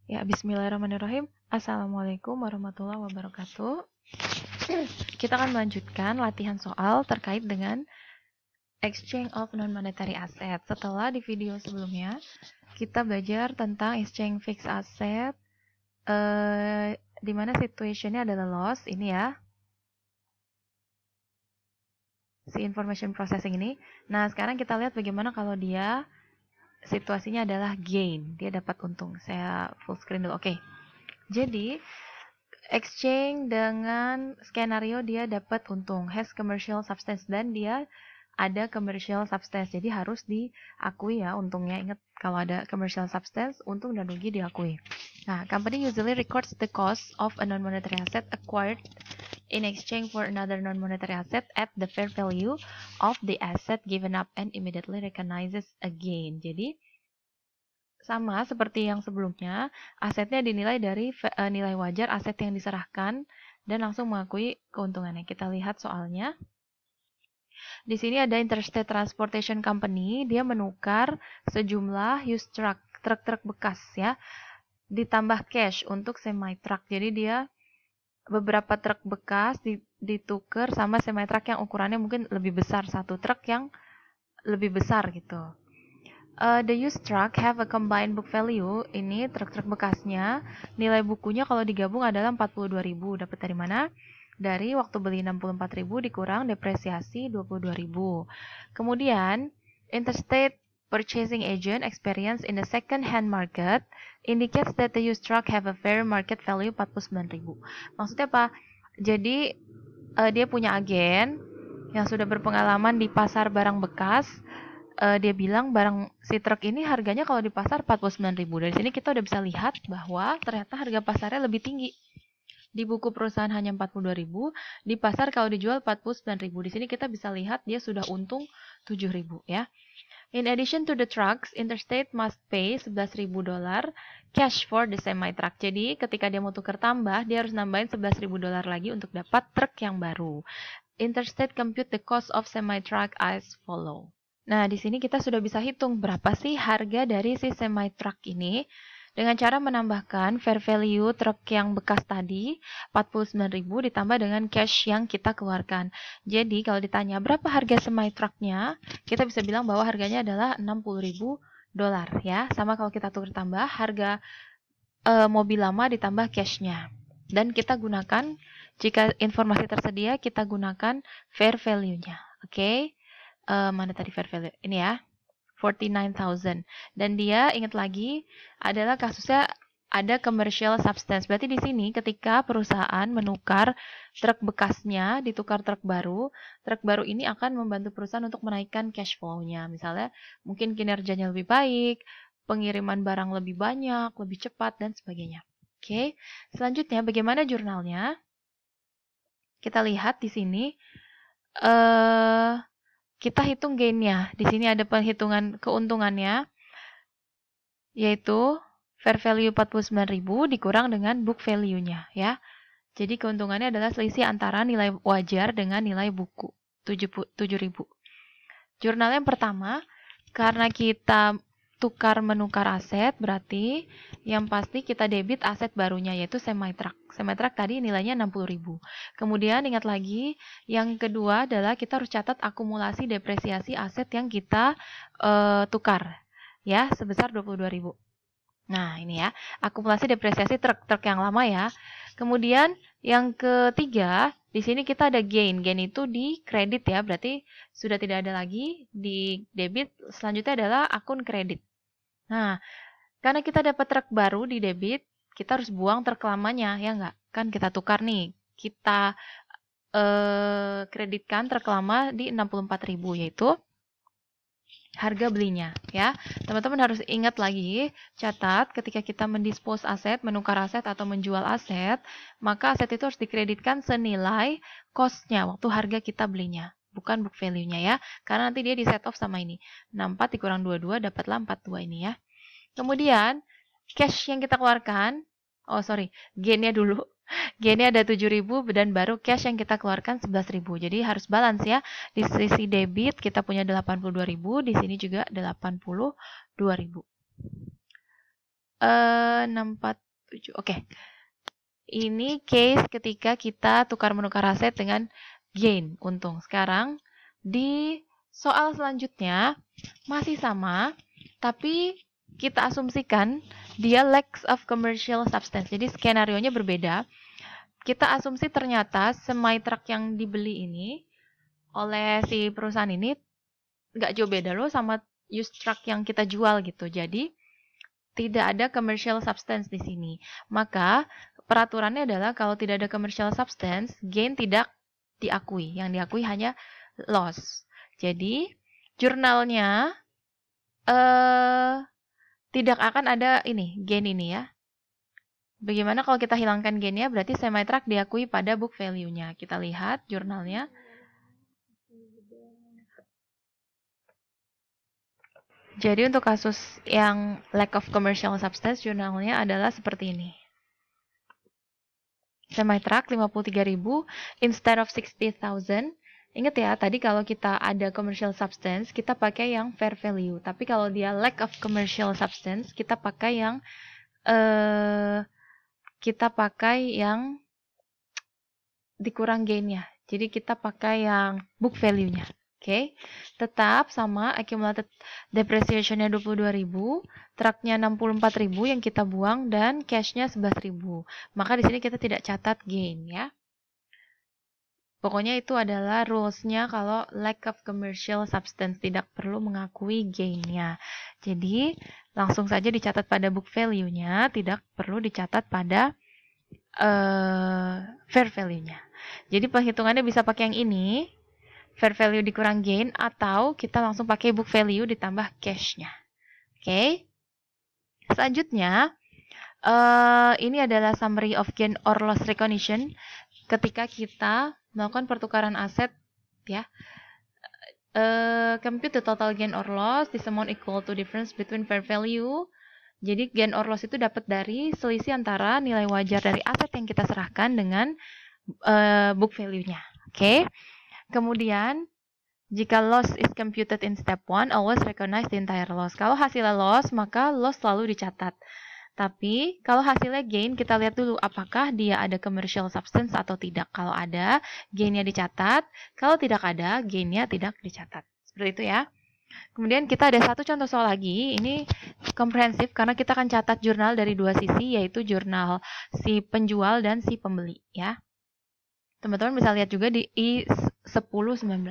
Ya, bismillahirrahmanirrahim. Assalamualaikum warahmatullahi wabarakatuh. Kita akan melanjutkan latihan soal terkait dengan exchange of non-monetary asset. Setelah di video sebelumnya, kita belajar tentang exchange fixed asset, di mana situationnya adalah loss, ini ya, si information processing ini. Nah, sekarang kita lihat bagaimana kalau dia situasinya adalah gain, dia dapat untung. Saya full screen dulu, oke. Jadi, exchange dengan skenario dia dapat untung, has commercial substance, dan dia ada commercial substance, jadi harus diakui ya untungnya. Ingat, kalau ada commercial substance, untung dan rugi diakui. Nah, company usually records the cost of a non-monetary asset acquired in exchange for another non-monetary asset at the fair value of the asset given up and immediately recognizes a gain. Jadi, sama seperti yang sebelumnya, asetnya dinilai dari nilai wajar aset yang diserahkan dan langsung mengakui keuntungannya. Kita lihat soalnya. Di sini ada Interstate Transportation Company, dia menukar sejumlah used truck, truk-truk bekas ya, ditambah cash untuk semi truck. Jadi dia beberapa truk bekas ditukar sama semi truck yang ukurannya mungkin lebih besar, satu truk yang lebih besar gitu. The used truck have a combined book value. Ini truk-truk bekasnya. Nilai bukunya kalau digabung adalah 42.000. Dapat dari mana? Dari waktu beli 64.000 dikurang depresiasi 22.000. Kemudian, interstate purchasing agent experience in the second hand market indicates that the used truck have a fair market value 49.000. Maksudnya apa? Jadi, dia punya agen yang sudah berpengalaman di pasar barang bekas. Dia bilang barang si truk ini harganya kalau di pasar 49.000. Dari sini kita udah bisa lihat bahwa ternyata harga pasarnya lebih tinggi. Di buku perusahaan hanya 42.000, di pasar kalau dijual 49.000. Di sini kita bisa lihat dia sudah untung 7.000 ya. In addition to the trucks, Interstate must pay $11.000 cash for the semi truck. Jadi ketika dia mau tukar tambah, dia harus nambahin $11.000 lagi untuk dapat truk yang baru. Interstate compute the cost of semi truck as follow. Nah, di sini kita sudah bisa hitung berapa sih harga dari si semi truck ini dengan cara menambahkan fair value truk yang bekas tadi 49.000 ditambah dengan cash yang kita keluarkan. Jadi, kalau ditanya berapa harga semi trucknya, kita bisa bilang bahwa harganya adalah $60.000 ya. Sama kalau kita tukar tambah harga mobil lama ditambah cashnya. Dan kita gunakan, jika informasi tersedia, kita gunakan fair value-nya. Oke? Mana tadi fair value? Ini ya, 49.000. Dan dia, ingat lagi, adalah kasusnya ada commercial substance. Berarti di sini ketika perusahaan menukar truk bekasnya, ditukar truk baru ini akan membantu perusahaan untuk menaikkan cash flow-nya. Misalnya, mungkin kinerjanya lebih baik, pengiriman barang lebih banyak, lebih cepat, dan sebagainya. Oke, selanjutnya bagaimana jurnalnya? Kita lihat di sini. Kita hitung gain-nya. Di sini ada penghitungan keuntungannya, yaitu fair value 49.000 dikurang dengan book value-nya ya. Jadi keuntungannya adalah selisih antara nilai wajar dengan nilai buku, 7.000. Jurnal yang pertama, karena kita menukar aset, berarti yang pasti kita debit aset barunya, yaitu semi truck. Semi truck tadi nilainya 60.000. Kemudian ingat lagi, yang kedua adalah kita harus catat akumulasi depresiasi aset yang kita tukar, ya, sebesar 22.000. Nah, ini ya, akumulasi depresiasi truk yang lama ya. Kemudian yang ketiga, di sini kita ada gain. Gain itu di kredit ya, berarti sudah tidak ada lagi di debit. Selanjutnya adalah akun kredit. Nah, karena kita dapat truk baru di debit, kita harus buang truk lamanya, ya enggak? Kan kita tukar nih, kita kreditkan truk lama di 64.000, yaitu harga belinya ya. Teman-teman harus ingat lagi, catat ketika kita mendispose aset, menukar aset atau menjual aset, maka aset itu harus dikreditkan senilai cost-nya waktu harga kita belinya, bukan book value-nya ya. Karena nanti dia di set off sama ini. 64 dikurang 22 dapatlah 42 ini ya. Kemudian cash yang kita keluarkan, gain-nya dulu. Gain-nya ada 7.000 dan baru cash yang kita keluarkan 11.000. Jadi harus balance ya. Di sisi debit kita punya 82.000, di sini juga 82.000. 647. Oke. Ini case ketika kita tukar-menukar aset dengan gain, untung. Sekarang di soal selanjutnya masih sama, tapi kita asumsikan dia lacks of commercial substance. Jadi skenario-nya berbeda. Kita asumsi ternyata semi truck yang dibeli ini oleh si perusahaan ini nggak jauh beda loh sama used truck yang kita jual gitu. Jadi tidak ada commercial substance di sini. Maka peraturannya adalah kalau tidak ada commercial substance, gain tidak diakui. Yang diakui hanya loss. Jadi jurnalnya tidak akan ada ini gain ini ya. Bagaimana kalau kita hilangkan gainnya? Berarti semi truck diakui pada book value-nya. Kita lihat jurnalnya. Jadi untuk kasus yang lack of commercial substance, jurnalnya adalah seperti ini. Semi truck 53.000 instead of 60.000. Ingat ya, tadi kalau kita ada commercial substance, kita pakai yang fair value. Tapi kalau dia lack of commercial substance, kita pakai yang dikurang gainnya. Jadi kita pakai yang book value-nya. Oke, tetap sama accumulated depreciation-nya 22.000, truck-nya 64.000 yang kita buang, dan cash-nya 11.000. Maka di sini kita tidak catat gain ya. Pokoknya itu adalah rules-nya kalau lack of commercial substance, tidak perlu mengakui gain-nya. Jadi langsung saja dicatat pada book value-nya, tidak perlu dicatat pada fair value-nya. Jadi perhitungannya bisa pakai yang ini, fair value dikurang gain, atau kita langsung pakai book value ditambah cash-nya. Oke. Selanjutnya, ini adalah summary of gain or loss recognition ketika kita melakukan pertukaran aset ya. Compute the total gain or loss, this amount equal to difference between fair value. Jadi gain or loss itu dapat dari selisih antara nilai wajar dari aset yang kita serahkan dengan book value-nya. Oke. Kemudian, jika loss is computed in step 1, always recognize the entire loss. Kalau hasilnya loss, maka loss selalu dicatat. Tapi, kalau hasilnya gain, kita lihat dulu apakah dia ada commercial substance atau tidak. Kalau ada, gainnya dicatat. Kalau tidak ada, gainnya tidak dicatat. Seperti itu ya. Kemudian kita ada satu contoh soal lagi. Ini komprehensif karena kita akan catat jurnal dari dua sisi, yaitu jurnal si penjual dan si pembeli ya. Teman-teman bisa lihat juga di I1019.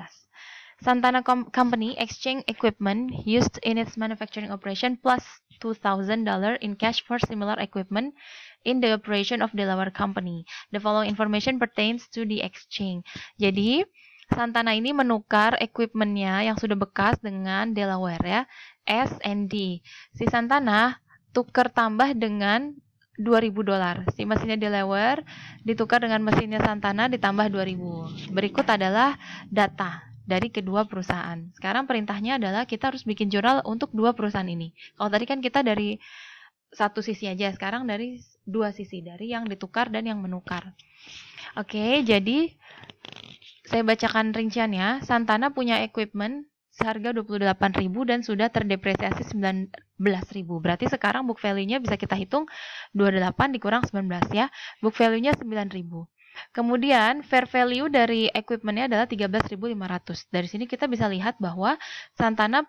Santana Company exchange equipment used in its manufacturing operation plus $2,000 in cash for similar equipment in the operation of Delaware Company. The following information pertains to the exchange. Jadi, Santana ini menukar equipmentnya yang sudah bekas dengan Delaware ya, S&D. Si Santana tukar tambah dengan $2.000. Si mesinnya Delaware ditukar dengan mesinnya Santana ditambah 2.000. Berikut adalah data dari kedua perusahaan. Sekarang perintahnya adalah kita harus bikin jurnal untuk dua perusahaan ini. Kalau tadi kan kita dari satu sisi aja, sekarang dari dua sisi, dari yang ditukar dan yang menukar. Oke, jadi saya bacakan rinciannya. Santana punya equipment seharga 28.000 dan sudah terdepresiasi 19.000. Berarti sekarang book value-nya bisa kita hitung 28 dikurang 19 ya. Book value-nya 9.000. Kemudian fair value dari equipment-nya adalah 13.500. Dari sini kita bisa lihat bahwa Santana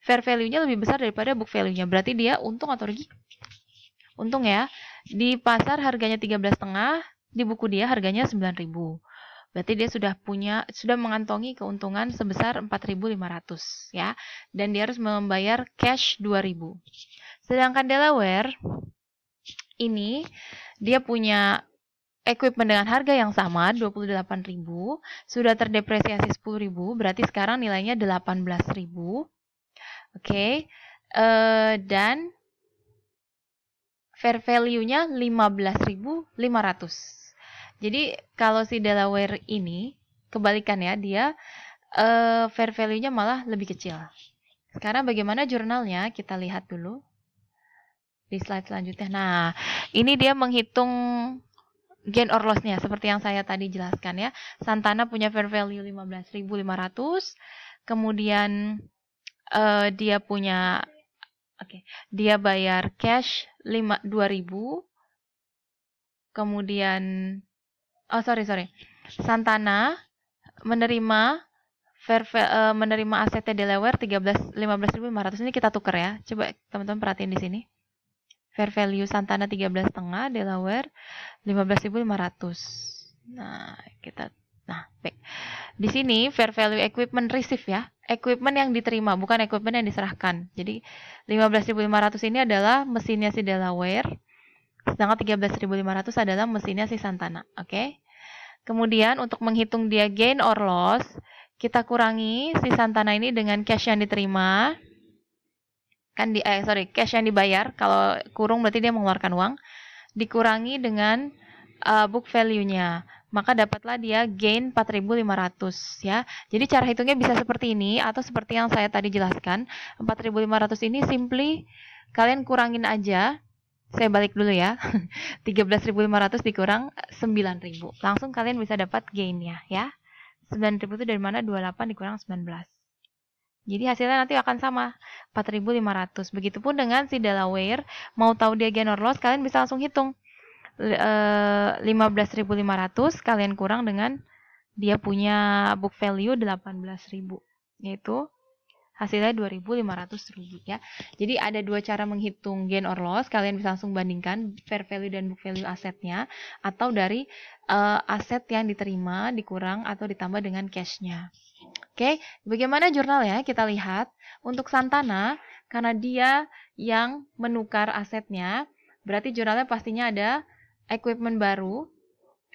fair value-nya lebih besar daripada book value-nya. Berarti dia untung atau rugi? Untung ya. Di pasar harganya 13,5, di buku dia harganya 9.000. Berarti dia sudah mengantongi keuntungan sebesar 4.500 ya. Dan dia harus membayar cash 2.000. Sedangkan Delaware ini dia punya equipment dengan harga yang sama 28.000, sudah terdepresiasi 10.000, berarti sekarang nilainya 18.000. Oke. Dan fair value-nya 15.500. Jadi kalau si Delaware ini kebalikannya, dia fair value-nya malah lebih kecil. Sekarang bagaimana jurnalnya? Kita lihat dulu di slide selanjutnya. Nah, ini dia menghitung gain or loss-nya seperti yang saya tadi jelaskan ya. Santana punya fair value 15.500. Kemudian dia punya Oke, dia bayar cash 2.000, kemudian Santana menerima menerima asetnya Delaware 15.500. Ini kita tuker ya. Coba teman-teman perhatiin di sini. Fair value Santana 13,5, Delaware 15.500. Baik. Di sini fair value equipment receive ya. Equipment yang diterima, bukan equipment yang diserahkan. Jadi 15.500 ini adalah mesinnya si Delaware, sedangkan 13.500 adalah mesinnya si Santana. Oke. Kemudian untuk menghitung dia gain or loss, kita kurangi si Santana ini dengan cash yang diterima. Cash yang dibayar. Kalau kurung berarti dia mengeluarkan uang. Dikurangi dengan book value-nya. Maka dapatlah dia gain 4.500 ya. Jadi cara hitungnya bisa seperti ini atau seperti yang saya tadi jelaskan. 4.500 ini simply kalian kurangin aja. Saya balik dulu ya. 13.500 dikurang 9.000. Langsung kalian bisa dapat gain-nya ya. 9.000 itu dari mana? 28 dikurang 19. Jadi hasilnya nanti akan sama, 4.500. Begitupun dengan si Delaware, mau tahu dia gain or loss, kalian bisa langsung hitung. 15.500 kalian kurang dengan dia punya book value 18.000, yaitu hasilnya 2.500 ya. Jadi ada dua cara menghitung gain or loss. Kalian bisa langsung bandingkan fair value dan book value asetnya, atau dari aset yang diterima dikurang atau ditambah dengan cashnya. Oke, bagaimana jurnalnya? Kita lihat untuk Santana, karena dia yang menukar asetnya, berarti jurnalnya pastinya ada equipment baru.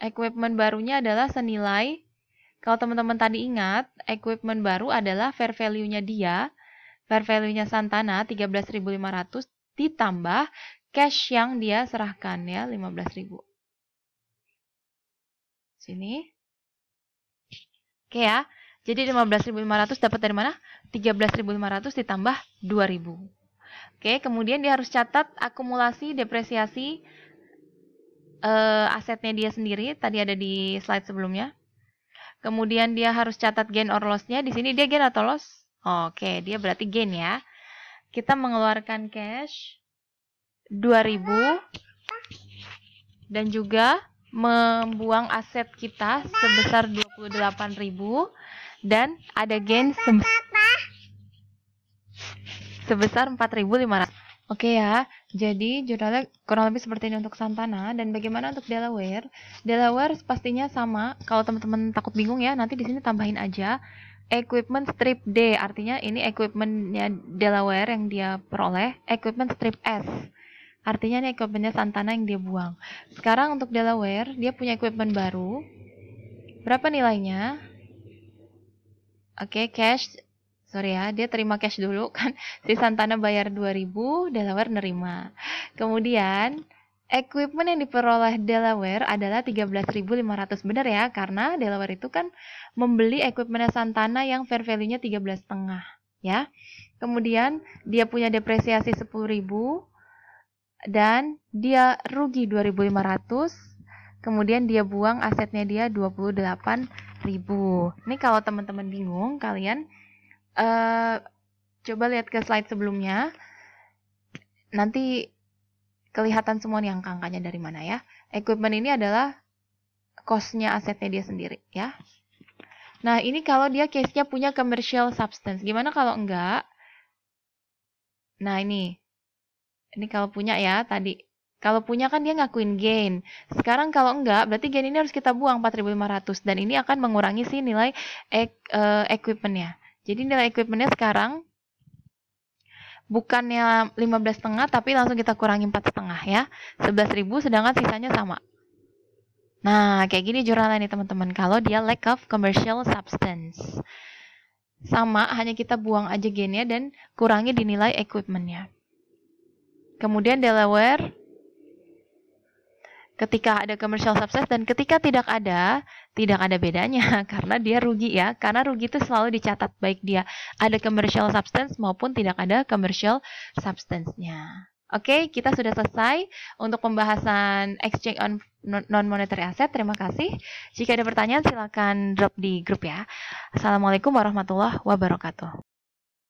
Equipment barunya adalah senilai, kalau teman-teman tadi ingat, equipment baru adalah fair value-nya dia, fair value-nya Santana 13.500 ditambah cash yang dia serahkan ya, 15.000. Sini. Oke ya. Jadi 15.500 dapat dari mana? 13.500 ditambah 2.000. Oke, kemudian dia harus catat akumulasi depresiasi asetnya dia sendiri. Tadi ada di slide sebelumnya. Kemudian dia harus catat gain or loss-nya. Di sini dia gain atau loss? Oke, dia berarti gain ya. Kita mengeluarkan cash 2.000 dan juga membuang aset kita sebesar 28.000 dan ada gain sebesar 4.500. Oke ya, jadi jurnalnya kurang lebih seperti ini untuk Santana. Dan bagaimana untuk Delaware? Delaware pastinya sama. Kalau teman-teman takut bingung ya, nanti di sini tambahin aja equipment strip D. Artinya ini equipmentnya Delaware yang dia peroleh, equipment strip S. Artinya ini equipmentnya Santana yang dia buang. Sekarang untuk Delaware, dia punya equipment baru. Berapa nilainya? Oke, cash. Sorry ya, dia terima cash dulu kan. Si Santana bayar 2.000, Delaware nerima. Kemudian, equipment yang diperoleh Delaware adalah 13.500. Benar ya, karena Delaware itu kan membeli equipment Santana yang fair value-nya 13,5 ya. Kemudian, dia punya depresiasi 10.000 dan dia rugi 2.500. Kemudian dia buang asetnya dia 28.000. Ini kalau teman-teman bingung, kalian coba lihat ke slide sebelumnya. Nanti kelihatan semua nih angka-angkanya dari mana ya. Equipment ini adalah cost-nya asetnya dia sendiri ya. Nah, ini kalau dia case-nya punya commercial substance. Gimana kalau enggak? Nah, ini kalau punya ya tadi. Kalau punya kan dia ngakuin gain. Sekarang kalau enggak, berarti gain ini harus kita buang 4.500. Dan ini akan mengurangi si nilai equipment-nya. Jadi nilai equipment-nya sekarang bukannya 15,5 tapi langsung kita kurangi 4,5 ya. 11.000 sedangkan sisanya sama. Nah, kayak gini jurnalnya nih teman-teman. Kalau dia lack of commercial substance. Sama, hanya kita buang aja gain-nya dan kurangi di nilai equipment-nya. Kemudian Delaware ketika ada commercial substance dan ketika tidak ada bedanya karena dia rugi ya. Karena rugi itu selalu dicatat baik dia ada commercial substance maupun tidak ada commercial substance-nya. Oke, kita sudah selesai untuk pembahasan exchange on non-monetary asset. Terima kasih. Jika ada pertanyaan silakan drop di grup ya. Assalamualaikum warahmatullahi wabarakatuh.